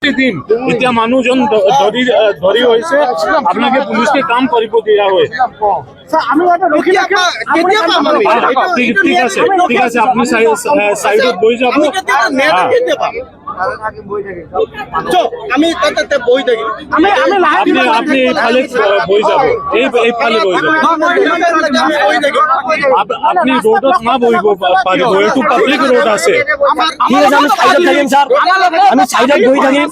দিন এতিয়া মানুহজন ধৰি হৈছে আপোনাকে পুলিচকে কাম কৰিব দিয়া হয় ঠিক আছে আপুনি সাইডত বহি যাব আমি বহি থাকিম আপনি এইফালে বহি যাব এইফালে বহি যাব আপনি রোডত না বহিব পাৰিব এইটো পাব্লিক ৰোড আছে ঠিক আছে আমি সাইডত থাকিম স্যাৰ আমি সাইডত বহি থাকিম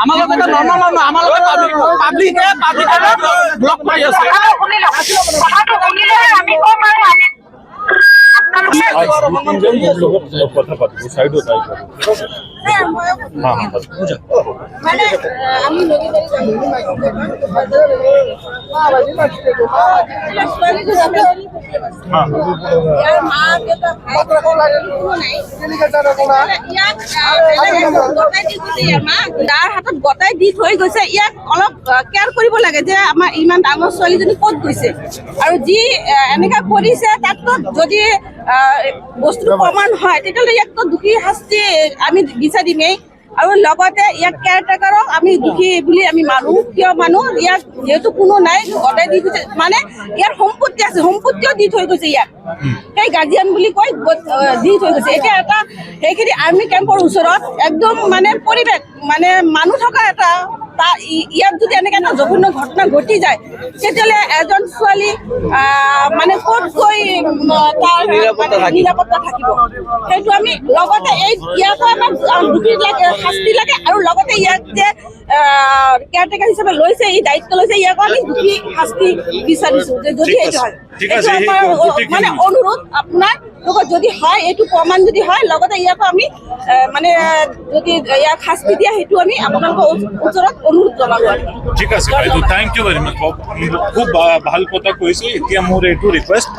আমালোকে নৰ্মাল আমালোকে পাব্লিকে ব্লক মাৰি আছে কথা পাতিব সাইডত মানে আমি দাৰ হাতত গতাই দি থৈ গৈছে ইয়াক অলপ কেয়াৰ কৰিব লাগে যে আমাৰ ইমান ডাঙৰ ছোৱালীজনী ক'ত গৈছে আৰু যি এনেকা কৰিছে তাততো যদি বস্তুটো প্ৰমাণ হয় তেতিয়াহ'লে ইয়াকতো দোষী শাস্তি আমি বিচাৰিমেই আৰু লগতে ইয়াক কেয়াৰটেকাৰক আমি দোষী বুলি আমি মানো কিয় মানো ইয়াক যেহেতু কোনো নাই গতাই দি গৈছে মানে ইয়াৰ সম্পত্তি আছে সম্পত্তিও দি থৈ গৈছে ইয়াক সেই গাৰ্জিয়ান বুলি কৈ দি থৈ গৈছে এতিয়া এটা সেইখিনি আৰ্মি কেম্পৰ ওচৰত একদম মানে পৰিৱেশ মানে মানুহ থকা এটা ইয়াত যদি এনেকৈ এটা জঘন্য ঘটনা ঘটি যায় তেতিয়াহ'লে এজন ছোৱালী মানে ক'ত গৈ তাৰ নিৰাপত্তা থাকিব সেইটো আমি লগতে এই ইয়াকো আমাক দোষী লাগে শাস্তি লাগে আৰু লগতে ইয়াক যে কেয়াৰটেকাৰ হিচাপে লৈছে এই দায়িত্ব লৈছে ইয়াকো আমি দোষী শাস্তি বিচাৰিছোঁ যে যদি এইটো হয় মানে অনুৰোধ আপোনাৰ লগত যদি হয় এইটো প্ৰমাণ যদি হয় লগতে ইয়াকো আমি মানে যদি ইয়াক শাস্তি দিয়া সেইটো আমি আপোনালোকৰ ওচৰত অনুৰোধ জনাব ঠিক আছে বাইদেউ থেংক ইউ ভেৰি মাছ খুব ভাল কথা কৈছে এতিয়া মোৰ এইটো ৰিকুৱেষ্ট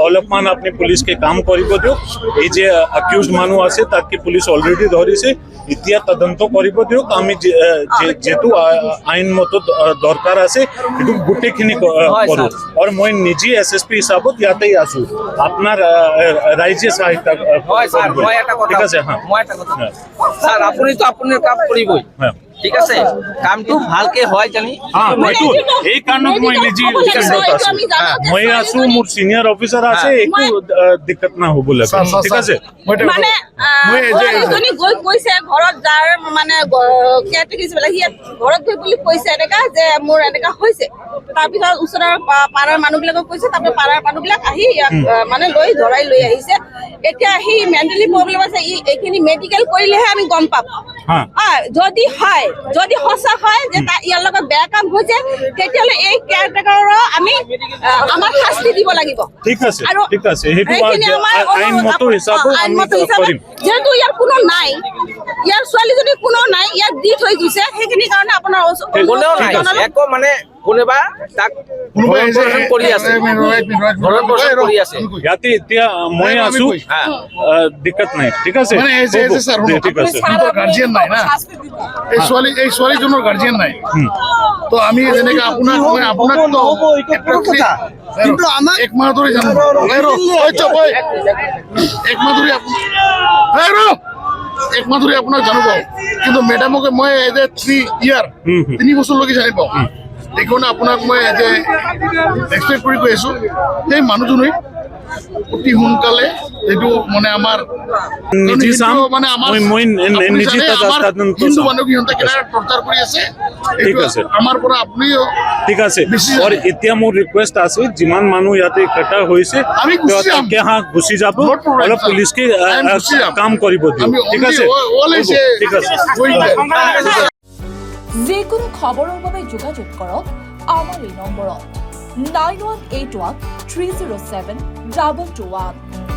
অলপমান আপুনি পুলিচকে কাম কৰিব দিয়ক এই যে একিউজড মানুহ আছে তাকে পুলিচ অলৰেডি ধৰিছে এতিয়া তদন্ত কৰিব দিয়ক আমি যেটো আইনমত দৰকাৰ আছে সেইটো গোটেইখিনি কৰোঁ আৰু মই নিজে এছএছপি হিচাপত ইয়াতেই আছোঁ আপোনাৰ ৰাইজে সহায়তা ঠিক আছে মই এটা কথা স্যাৰ আপুনি তো আপোনাৰ কাম কৰিবই ঠিক আছে কামটো ভালকে হয় জানি এই কাৰণত মই নিজে মই আছোঁ মোৰ চিনিয়ৰ অফিচাৰ আছে একো দিক্কত না হ'ব লাগে ঠিক আছে মানে এজনী গৈ কৈছে ঘৰত যাৰ মানে কেয়াৰটেকাৰ সি ঘৰত গৈ বুলি কৈছে এনেকা যে মোৰ এনেকা হৈছে তাৰপিছত ওচৰৰ পাৰাৰ মানুহবিলাকক কৈছে তাৰপৰা পাৰাৰ মানুহবিলাক আহি ইয়াক মানে ধৰাই লৈ আহিছে এতিয়া সি মেণ্টেলি প্ৰব্লেম আছে এইখিনি মেডিকেল কৰিলেহে আমি গম পাম যদি হয় যদি সঁচা হয় যে ইয়াৰ লগত বেয়া কাম হৈছে তেতিয়াহ'লে এই কেয়াৰটেকাৰৰ আমি আমাক শাস্তি দিব লাগিব ঠিক আছে সেইটো আইনমত হিচাপে যেহেতু ইয়াৰ কোনো নাই ইয়াৰ ছোৱালীজনী কোনো নাই ইয়াক দি থৈ গৈছে সেইখিনি কাৰণে আপোনাৰ একো মানে কোনোবা তাক কৰি আছে ইয়াতে এতিয়া মই আছোঁ দিক্কত নাই ঠিক আছে ঠিক আছে গার্জিয়ান নাই না এই ছোৱালীজনৰ গার্জিয়ান নাই তো আমি যেনেকৈ আপোনাক তো কিন্তু আমাক এক মাহ ধৰি জানো এক মাহ ধৰি আপোনাক জানো পাওঁ কিন্তু মেডামকে মই এজ এ 3 বছৰলৈকে জানি পাওঁ এইকাৰণে আপোনাক মই এজ এ এক্সপেক্ট কৰি কৈ আছোঁ সেই মানুহজনী অতি সোনকালে এইটো মানে আমাৰ মানে আমাৰ হিন্দু মানুহক সিহঁতে কেনেকৈ টৰ্চাৰ কৰি আছে আমাৰ পৰা আপুনিও ঠিক আছে আৰু এতিয়া মোৰ ৰিকুৱেষ্ট আছে যিমান মানুহ ইয়াতে ইকঠা হৈছে আমি গুচি যাব অলপ পুলিচকে কাম কৰিব দিয়ক ঠিক আছে যিকোনো খবৰৰ বাবে যোগাযোগ কৰক আমাৰ এই নম্বৰত 9181 307 2221